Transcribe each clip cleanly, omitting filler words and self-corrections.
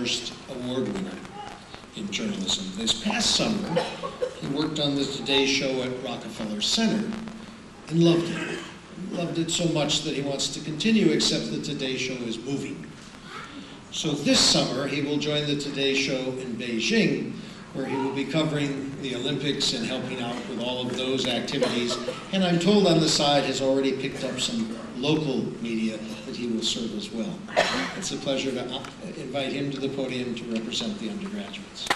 first award winner in journalism. This past summer, he worked on the Today Show at Rockefeller Center and loved it. Loved it so much that he wants to continue, except the Today Show is moving. So this summer, he will join the Today Show in Beijing, where he will be covering the Olympics and helping out with all of those activities. And I'm told on the side has already picked up some local media that he will serve as well. It's a pleasure to invite him to the podium to represent the undergraduates.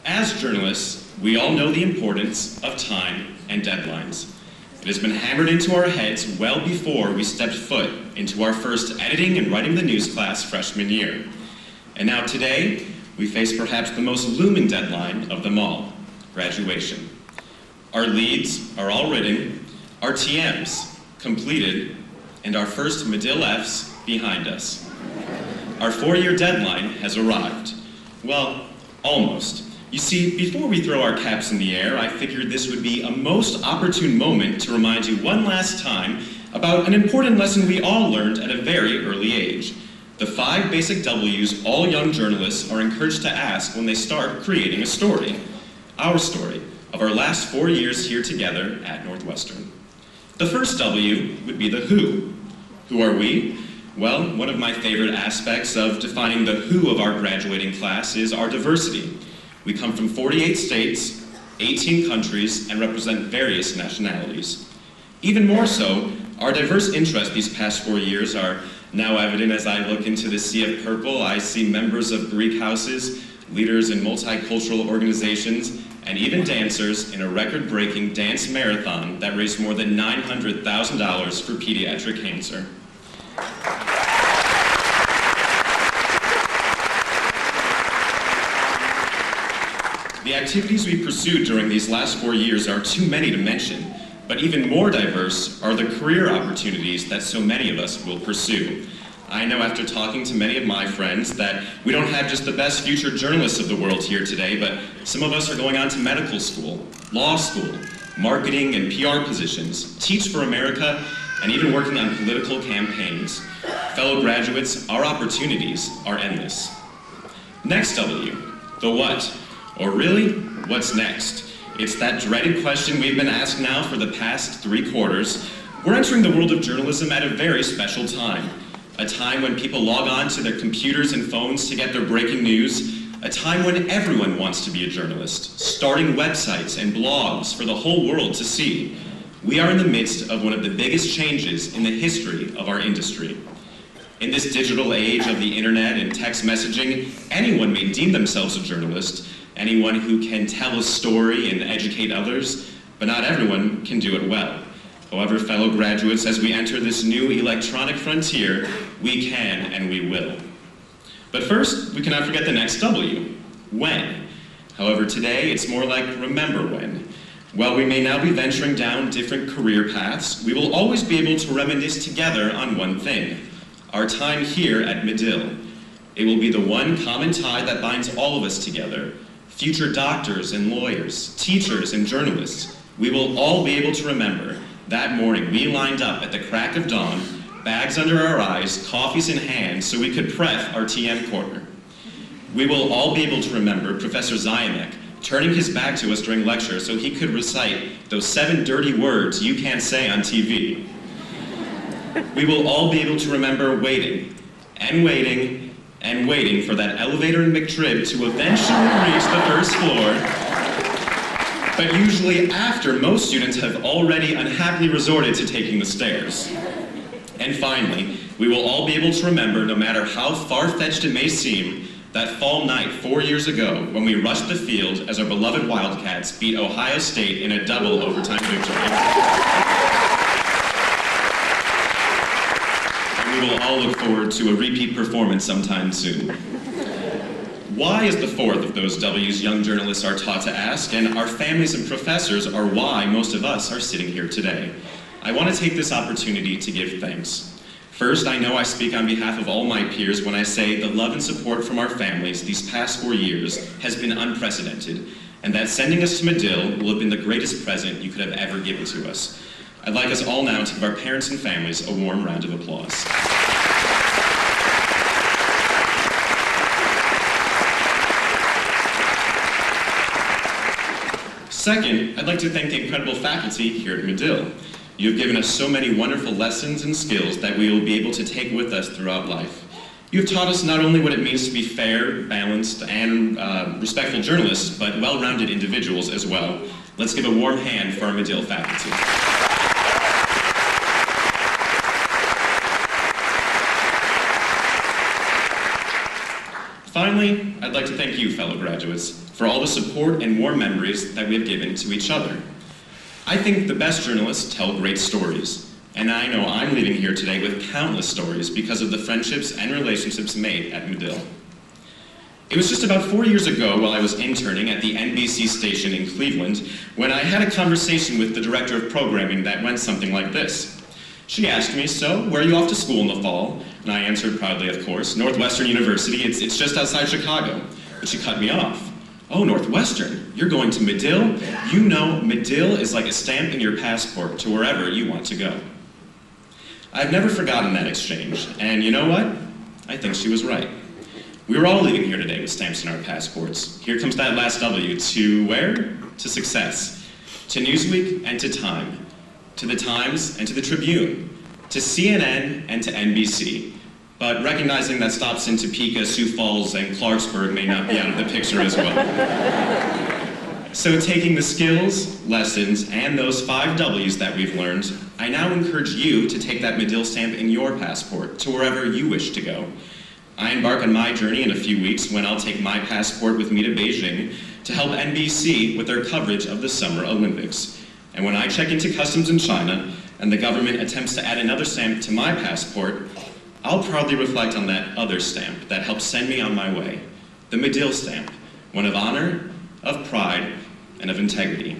As journalists, we all know the importance of time and deadlines. It has been hammered into our heads well before we stepped foot into our first editing and writing the news class freshman year. And now today, we face perhaps the most looming deadline of them all, graduation. Our leads are all written, our TMs completed, and our first Medill Fs behind us. Our 4-year deadline has arrived. Well, almost. You see, before we throw our caps in the air, I figured this would be a most opportune moment to remind you one last time about an important lesson we all learned at a very early age. The 5 basic W's all young journalists are encouraged to ask when they start creating a story. Our story of our last 4 years here together at Northwestern. The first W would be the who. Who are we? Well, one of my favorite aspects of defining the who of our graduating class is our diversity. We come from 48 states, 18 countries, and represent various nationalities. Even more so, our diverse interests these past 4 years are now evident as I look into the sea of purple. I see members of Greek houses, leaders in multicultural organizations, and even dancers in a record-breaking dance marathon that raised more than $900,000 for pediatric cancer. The activities we pursued during these last 4 years are too many to mention, but even more diverse are the career opportunities that so many of us will pursue. I know after talking to many of my friends that we don't have just the best future journalists of the world here today, but some of us are going on to medical school, law school, marketing and PR positions, Teach for America, and even working on political campaigns. Fellow graduates, our opportunities are endless. Next W, the what? Or really, what's next? It's that dreaded question we've been asked now for the past 3 quarters. We're entering the world of journalism at a very special time. A time when people log on to their computers and phones to get their breaking news. A time when everyone wants to be a journalist, starting websites and blogs for the whole world to see. We are in the midst of one of the biggest changes in the history of our industry. In this digital age of the internet and text messaging, anyone may deem themselves a journalist. Anyone who can tell a story and educate others, but not everyone can do it well. However, fellow graduates, as we enter this new electronic frontier, we can and we will. But first, we cannot forget the next W, when. However, today it's more like remember when. While we may now be venturing down different career paths, we will always be able to reminisce together on one thing, our time here at Medill. It will be the one common tie that binds all of us together. Future doctors and lawyers, teachers and journalists, we will all be able to remember that morning we lined up at the crack of dawn, bags under our eyes, coffees in hand, so we could prep our TM corner. We will all be able to remember Professor Zymek turning his back to us during lecture so he could recite those 7 dirty words you can't say on TV. We will all be able to remember waiting, and waiting, and waiting for that elevator in McTrib to eventually reach the first floor, but usually after most students have already unhappily resorted to taking the stairs. And finally, we will all be able to remember, no matter how far-fetched it may seem, that fall night 4 years ago when we rushed the field as our beloved Wildcats beat Ohio State in a double overtime victory. We will all look forward to a repeat performance sometime soon. Why is the fourth of those W's young journalists are taught to ask, and our families and professors are why most of us are sitting here today. I want to take this opportunity to give thanks. First, I know I speak on behalf of all my peers when I say the love and support from our families these past 4 years has been unprecedented, and that sending us to Medill will have been the greatest present you could have ever given to us. I'd like us all now to give our parents and families a warm round of applause. Second, I'd like to thank the incredible faculty here at Medill. You have given us so many wonderful lessons and skills that we will be able to take with us throughout life. You have taught us not only what it means to be fair, balanced, and respectful journalists, but well-rounded individuals as well. Let's give a warm hand for our Medill faculty. Finally, I'd like to thank you, fellow graduates, for all the support and warm memories that we have given to each other. I think the best journalists tell great stories, and I know I'm leaving here today with countless stories because of the friendships and relationships made at Medill. It was just about 4 years ago while I was interning at the NBC station in Cleveland when I had a conversation with the director of programming that went something like this. She asked me, "So, where are you off to school in the fall?" And I answered proudly, of course, "Northwestern University, it's just outside Chicago." But she cut me off. "Oh, Northwestern, you're going to Medill? You know, Medill is like a stamp in your passport to wherever you want to go." I've never forgotten that exchange, and you know what? I think she was right. We were all leaving here today with stamps in our passports. Here comes that last W, to where? To success. To Newsweek and to Time. To the Times and to the Tribune. To CNN and to NBC. But recognizing that stops in Topeka, Sioux Falls, and Clarksburg may not be out of the picture as well. So taking the skills, lessons, and those 5 W's that we've learned, I now encourage you to take that Medill stamp in your passport to wherever you wish to go. I embark on my journey in a few weeks when I'll take my passport with me to Beijing to help NBC with their coverage of the Summer Olympics. And when I check into customs in China and the government attempts to add another stamp to my passport, I'll proudly reflect on that other stamp that helped send me on my way, the Medill stamp, one of honor, of pride, and of integrity.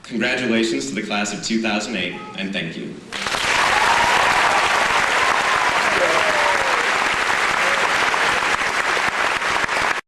Congratulations to the class of 2008, and thank you.